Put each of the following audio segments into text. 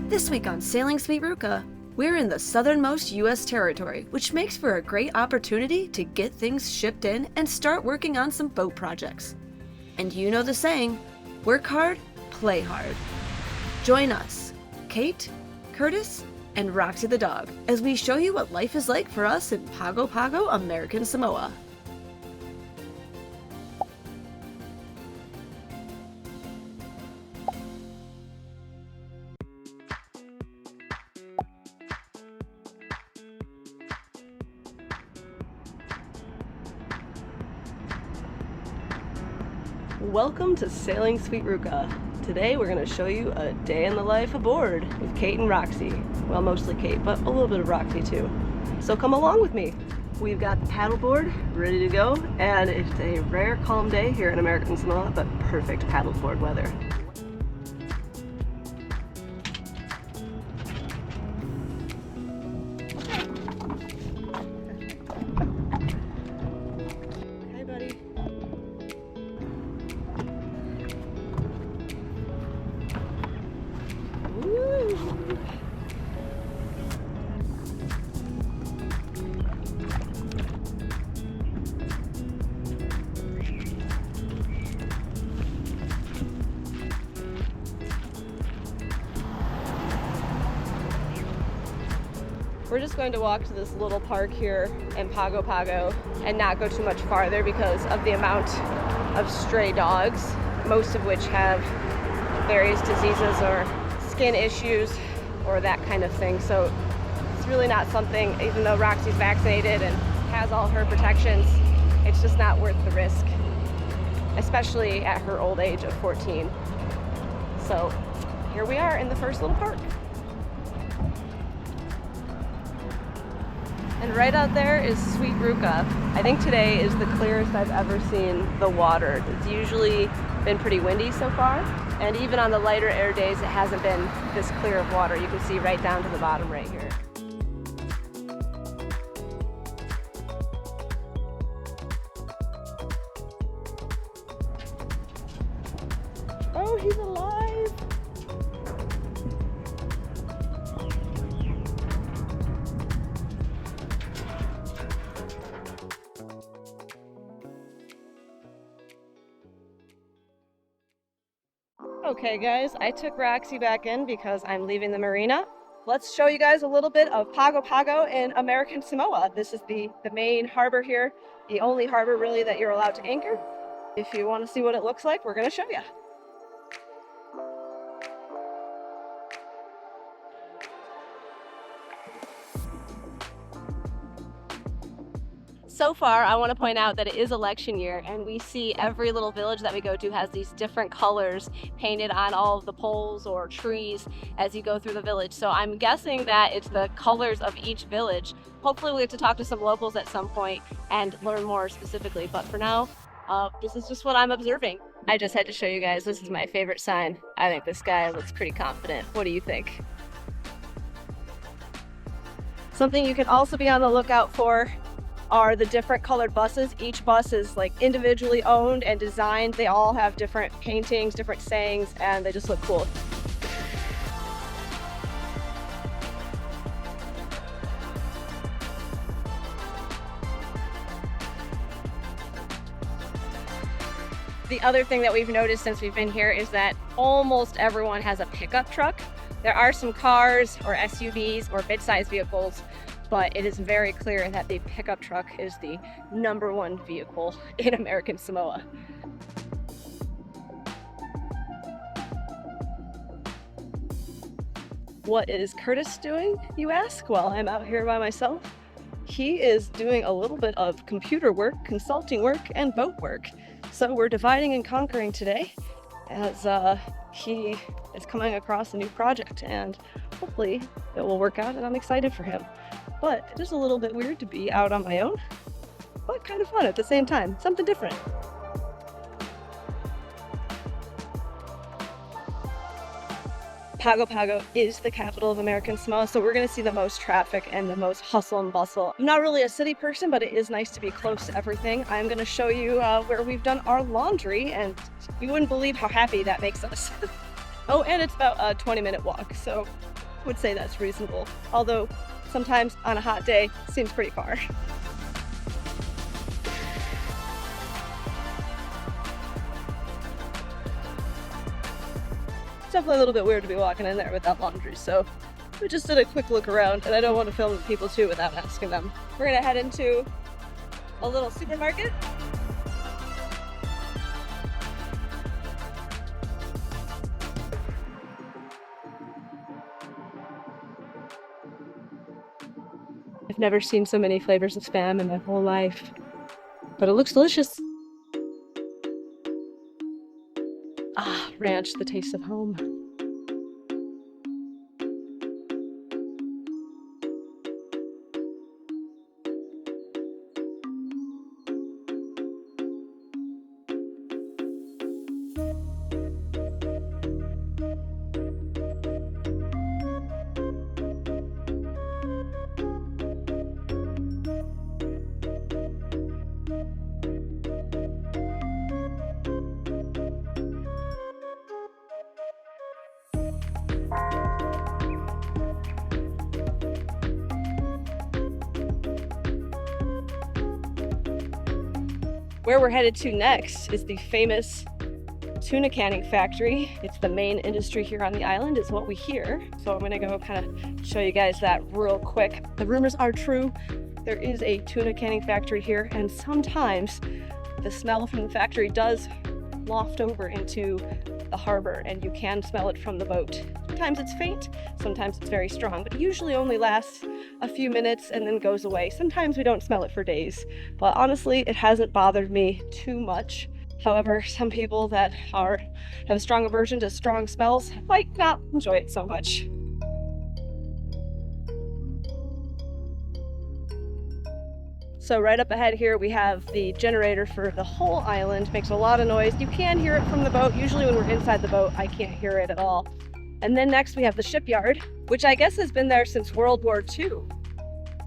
This week on Sailing Sweet Ruka, we're in the southernmost U.S. territory, which makes for a great opportunity to get things shipped in and start working on some boat projects. And you know the saying, work hard, play hard. Join us, Kate, Curtis, and Roxy the dog, as we show you what life is like for us in Pago Pago, American Samoa. Welcome to Sailing Sweet Ruka. Today we're going to show you a day in the life aboard with Kate and Roxy. Well, mostly Kate, but a little bit of Roxy too. So come along with me. We've got the paddleboard ready to go, and it's a rare calm day here in American Samoa, but perfect paddleboard weather. We're just going to walk to this little park here in Pago Pago and not go too much farther because of the amount of stray dogs, most of which have various diseases or skin issues or that kind of thing. So it's really not something, even though Roxy's vaccinated and has all her protections, it's just not worth the risk, especially at her old age of 14. So here we are in the first little park. And right out there is Sweet Ruka. I think today is the clearest I've ever seen the water. It's usually been pretty windy so far, and even on the lighter air days, it hasn't been this clear of water. You can see right down to the bottom right here. Oh, he's alive! Okay guys, I took Roxy back in because I'm leaving the marina. Let's show you guys a little bit of Pago Pago in American Samoa. This is the main harbor here, the only harbor really that you're allowed to anchor. If you want to see what it looks like, we're going to show you. So far, I want to point out that it is election year, and we see every little village that we go to has these different colors painted on all of the poles or trees as you go through the village. So I'm guessing that it's the colors of each village. Hopefully we get to talk to some locals at some point and learn more specifically, but for now, this is just what I'm observing. I just had to show you guys, this is my favorite sign. I think this guy looks pretty confident. What do you think? Something you can also be on the lookout for are the different colored buses. Each bus is like individually owned and designed. They all have different paintings, different sayings, and they just look cool. The other thing that we've noticed since we've been here is that almost everyone has a pickup truck. There are some cars or SUVs or mid-sized vehicles, but it is very clear that the pickup truck is the #1 vehicle in American Samoa. What is Curtis doing, you ask? Well, I'm out here by myself. He is doing a little bit of computer work, consulting work, and boat work. So we're dividing and conquering today as he is coming across a new project, and hopefully it will work out, and I'm excited for him. But it is a little bit weird to be out on my own, but kind of fun at the same time, something different. Pago Pago is the capital of American Samoa, so we're going to see the most traffic and the most hustle and bustle. I'm not really a city person, but it is nice to be close to everything. I'm going to show you where we've done our laundry, and you wouldn't believe how happy that makes us. Oh, and it's about a 20-minute walk, so would say that's reasonable. Although sometimes on a hot day, seems pretty far. It's definitely a little bit weird to be walking in there without laundry, so we just did a quick look around, and I don't want to film people too without asking them. We're gonna head into a little supermarket. I've never seen so many flavors of Spam in my whole life, but it looks delicious. Ah, ranch, the taste of home. Where we're headed to next is the famous tuna canning factory. It's the main industry here on the island, is what we hear. So I'm gonna go kind of show you guys that real quick. The rumors are true. There is a tuna canning factory here, and sometimes the smell from the factory does loft over into the harbor, and you can smell it from the boat. Sometimes it's faint, sometimes it's very strong, but it usually only lasts a few minutes and then goes away. Sometimes we don't smell it for days, but honestly, it hasn't bothered me too much. However, some people that have a strong aversion to strong smells might not enjoy it so much. So right up ahead here, we have the generator for the whole island. Makes a lot of noise. You can hear it from the boat. Usually when we're inside the boat, I can't hear it at all. And then next we have the shipyard, which I guess has been there since World War II,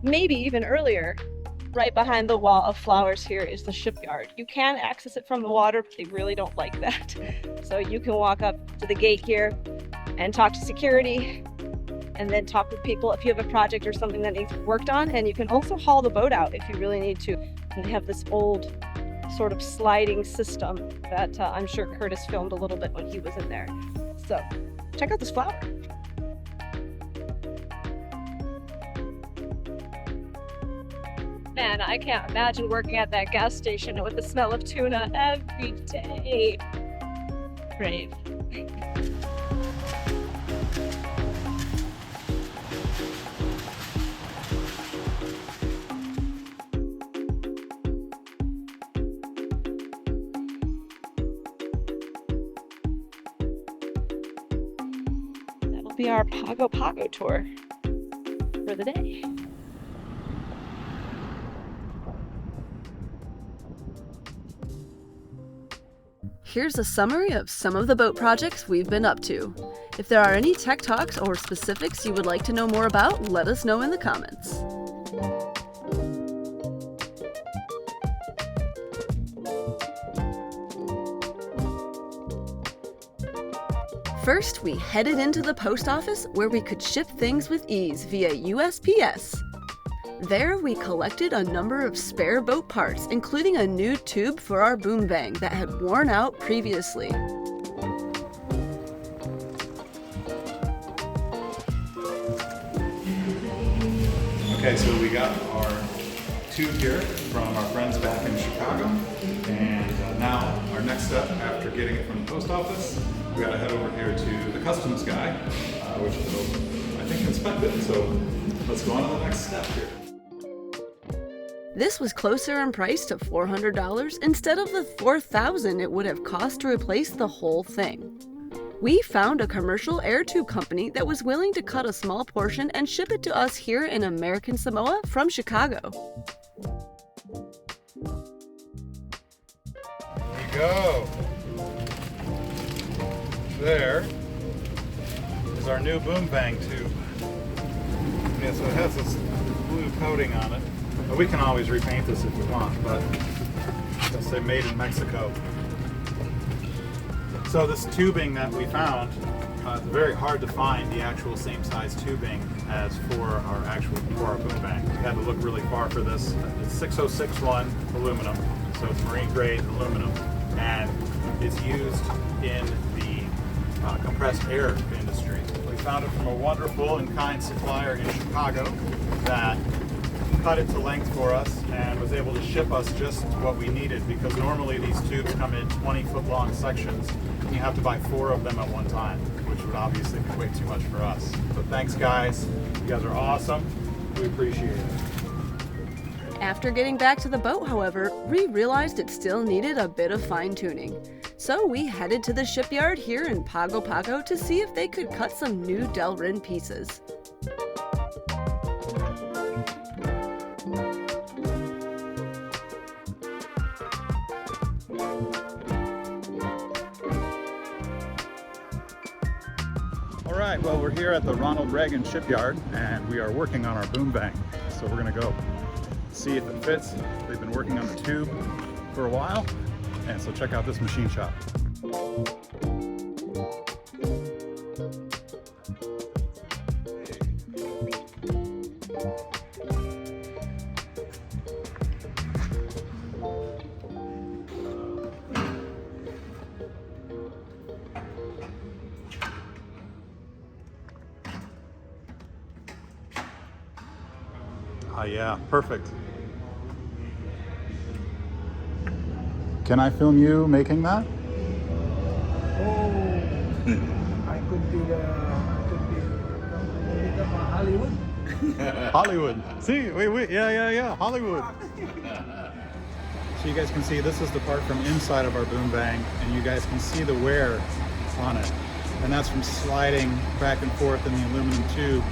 maybe even earlier. Right behind the wall of flowers here is the shipyard. You can access it from the water, but they really don't like that. So you can walk up to the gate here and talk to security, and then talk with people if you have a project or something that needs worked on. And you can also haul the boat out if you really need to. And they have this old sort of sliding system that I'm sure Curtis filmed a little bit when he was in there. So check out this flower. Man, I can't imagine working at that gas station with the smell of tuna every day. Brave. Be our Pago Pago tour for the day. Here's a summary of some of the boat projects we've been up to. If there are any tech talks or specifics you would like to know more about, let us know in the comments. First, we headed into the post office where we could ship things with ease via USPS. There, we collected a number of spare boat parts, including a new tube for our boom bang that had worn out previously. Okay, so we got our tube here from our friends back in Chicago, and now our next step after getting it from the post office, we gotta head over here to the customs guy, which will, I think, inspect it. So let's go on to the next step here. This was closer in price to $400 instead of the $4,000 it would have cost to replace the whole thing. We found a commercial air tube company that was willing to cut a small portion and ship it to us here in American Samoa from Chicago. There you go. There is our new boom bang tube. Yeah, so it has this blue coating on it. But we can always repaint this if we want, but it'll say made in Mexico. So this tubing that we found it's very hard to find the actual same size tubing as for our boom bang. We had to look really far for this. It's 6061 aluminum, so it's marine grade aluminum, and it's used in the compressed air industry. We found it from a wonderful and kind supplier in Chicago that cut it to length for us and was able to ship us just what we needed, because normally these tubes come in 20-foot long sections and you have to buy 4 of them at one time, which would obviously be way too much for us. So thanks guys, you guys are awesome, we appreciate it. After getting back to the boat, however, we realized it still needed a bit of fine-tuning. So we headed to the shipyard here in Pago Pago to see if they could cut some new Delrin pieces. Alright, well we're here at the Ronald Reagan shipyard and we are working on our boom bang. So we're going to go see if it fits. They've been working on the tube for a while, and so check out this machine shop. Yeah, perfect. Can I film you making that? Oh, I could be Hollywood. Hollywood. See, wait, yeah, Hollywood. So you guys can see this is the part from inside of our boom bang, and you guys can see the wear on it. And that's from sliding back and forth in the aluminum tube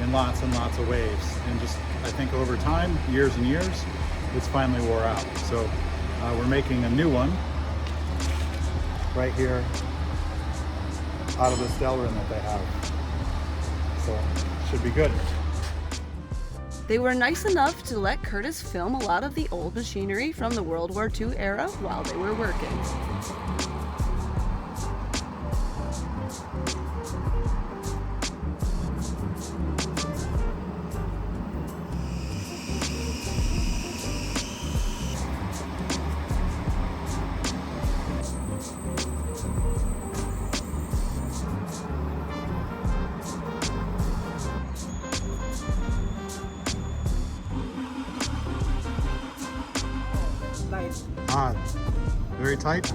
in lots and lots of waves. And just, I think over time, years and years, it's finally wore out. So we're making a new one right here out of this Delrin that they have. So should be good. They were nice enough to let Curtis film a lot of the old machinery from the World War II era while they were working. Very tight.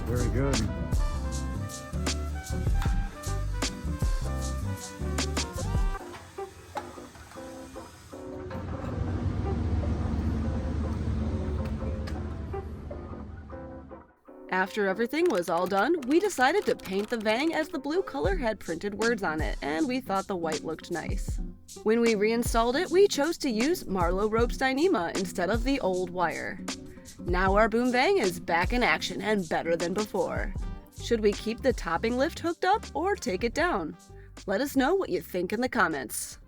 Very good. After everything was all done, we decided to paint the vang as the blue color had printed words on it, and we thought the white looked nice. When we reinstalled it, we chose to use Marlow Ropes Dyneema instead of the old wire. Now our boom vang is back in action and better than before. Should we keep the topping lift hooked up or take it down? Let us know what you think in the comments.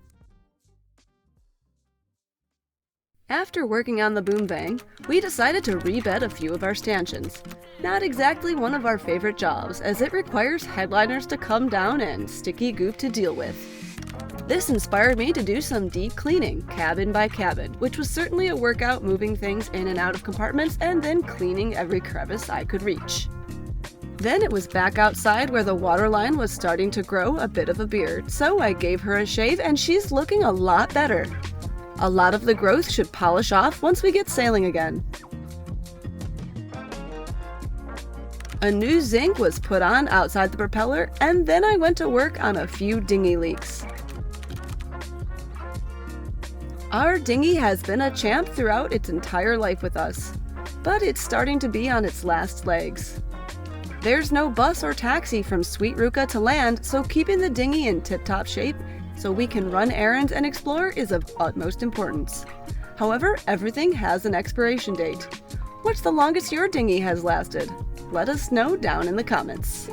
After working on the boom vang, we decided to rebed a few of our stanchions. Not exactly one of our favorite jobs, as it requires headliners to come down and sticky goop to deal with. This inspired me to do some deep cleaning, cabin by cabin, which was certainly a workout moving things in and out of compartments and then cleaning every crevice I could reach. Then it was back outside where the waterline was starting to grow a bit of a beard, so I gave her a shave and she's looking a lot better. A lot of the growth should polish off once we get sailing again. A new zinc was put on outside the propeller, and then I went to work on a few dinghy leaks. Our dinghy has been a champ throughout its entire life with us, but it's starting to be on its last legs. There's no bus or taxi from Sweet Ruka to land, so keeping the dinghy in tip-top shape so we can run errands and explore is of utmost importance. However, everything has an expiration date. What's the longest your dinghy has lasted? Let us know down in the comments.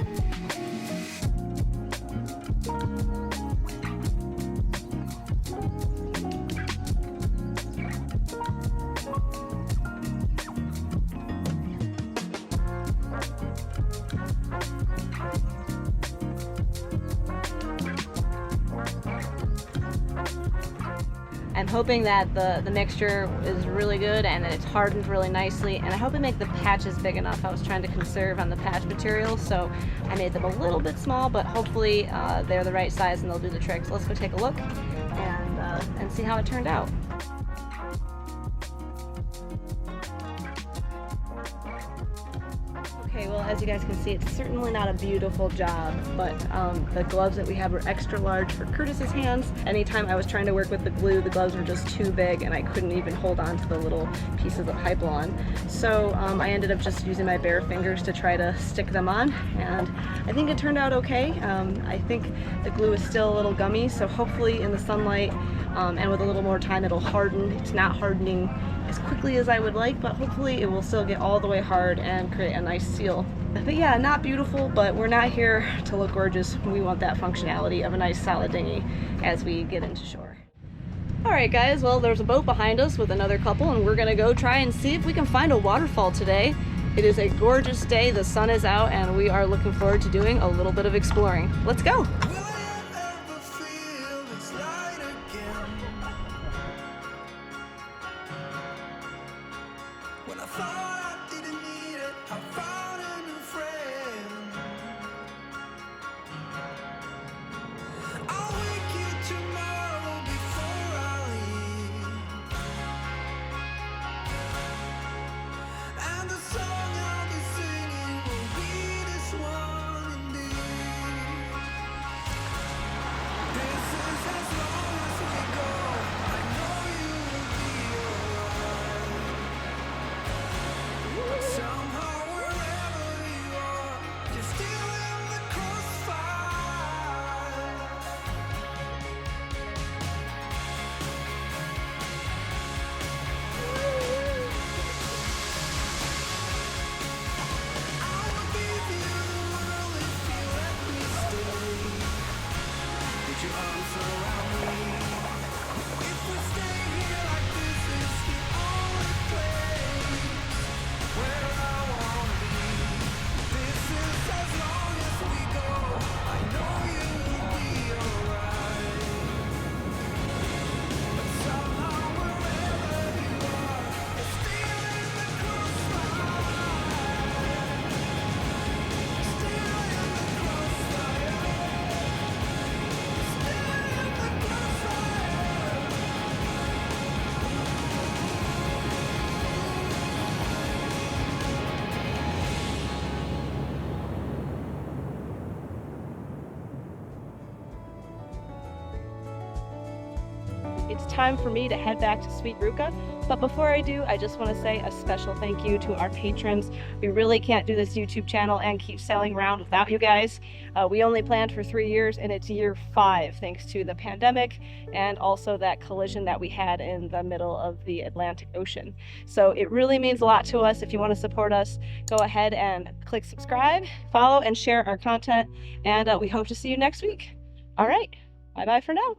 I'm hoping that the mixture is really good and that it's hardened really nicely, and I hope I make the patches big enough. I was trying to conserve on the patch material, so I made them a little bit small, but hopefully they're the right size and they'll do the trick. So let's go take a look and see how it turned out. Okay, well, as you guys can see, it's certainly not a beautiful job, but the gloves that we have were extra large for Curtis's hands. Anytime I was trying to work with the glue, the gloves were just too big and I couldn't even hold on to the little pieces of Hypalon. So I ended up just using my bare fingers to try to stick them on, and I think it turned out okay. I think the glue is still a little gummy, so hopefully in the sunlight and with a little more time it'll harden. It's not hardening as quickly as I would like, but hopefully it will still get all the way hard and create a nice seal. But yeah, not beautiful, but we're not here to look gorgeous. We want that functionality of a nice solid dinghy as we get into shore. Alright guys, well, there's a boat behind us with another couple, and we're gonna go try and see if we can find a waterfall today. It is a gorgeous day, the sun is out, and we are looking forward to doing a little bit of exploring. Let's go! It's time for me to head back to Sweet Ruka, but before I do, I just want to say a special thank you to our patrons. We really can't do this YouTube channel and keep sailing around without you guys. We only planned for 3 years, and it's year 5 thanks to the pandemic and also that collision that we had in the middle of the Atlantic Ocean. So it really means a lot to us. If you want to support us, go ahead and click subscribe, follow, and share our content, and we hope to see you next week. All right, bye-bye for now.